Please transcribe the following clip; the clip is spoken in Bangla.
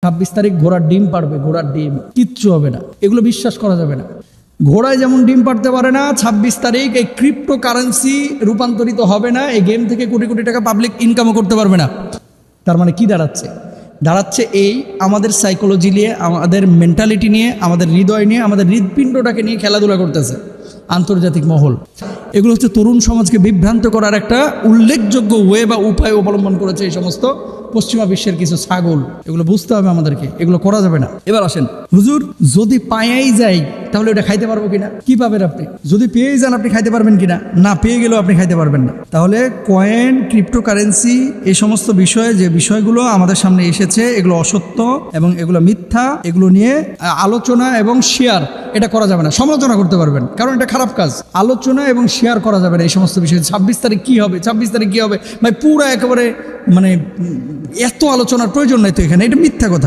26 তারিখ ঘোড়ার ডিম পারবে, ঘোড়ার ডিম, কিচ্ছু হবে না, এগুলো বিশ্বাস করা যাবে না। ঘোড়ায় যেমন ডিম পারতে পারে না, 26 তারিখ এই ক্রিপ্টো কারেন্সি রূপান্তরিত হবে না, এই গেম থেকে কোটি কোটি টাকা পাবলিক ইনকামও করতে পারবে না। তার মানে কি দাঁড়াচ্ছে? দাঁড়াচ্ছে এই আমাদের সাইকোলজি নিয়ে, আমাদের মেন্টালিটি নিয়ে, আমাদের হৃদয় নিয়ে, আমাদের হৃদপিণ্ডটাকে নিয়ে খেলাধুলা করতেছে আন্তর্জাতিক মহল। এগুলো হচ্ছে তরুণ সমাজকে বিভ্রান্ত করার একটা উল্লেখযোগ্য ওয়ে বা উপায় অবলম্বন করেছে এই সমস্ত পশ্চিমা বিশ্বের কিছু ছাগল। এগুলো বুঝতে হবে আমাদেরকে, এগুলো করা যাবে না। এবার আসেন, হুজুর যদি পায়াই যাই তাহলে ওটা খাইতে পারবো কিনা? কি পাবেন আপনি? যদি পেয়েই যান আপনি খাইতে পারবেন কিনা? না, পেয়ে গেলেও আপনি খাইতে পারবেন না। তাহলে কয়েন, ক্রিপ্টোকারেন্সি, এই সমস্ত বিষয়ে যে বিষয়গুলো আমাদের সামনে এসেছে এগুলো অসত্য এবং এগুলো মিথ্যা। এগুলো নিয়ে আলোচনা এবং শেয়ার এটা করা যাবে না। সমালোচনা করতে পারবেন, কারণ এটা খারাপ কাজ। আলোচনা এবং শেয়ার করা যাবে না এই সমস্ত বিষয়ে। 26 তারিখ কি হবে, 26 তারিখ কি হবে, ভাই পুরো একেবারে মানে এত আলোচনার প্রয়োজন নাই তো এখানে, এটা মিথ্যা কথা।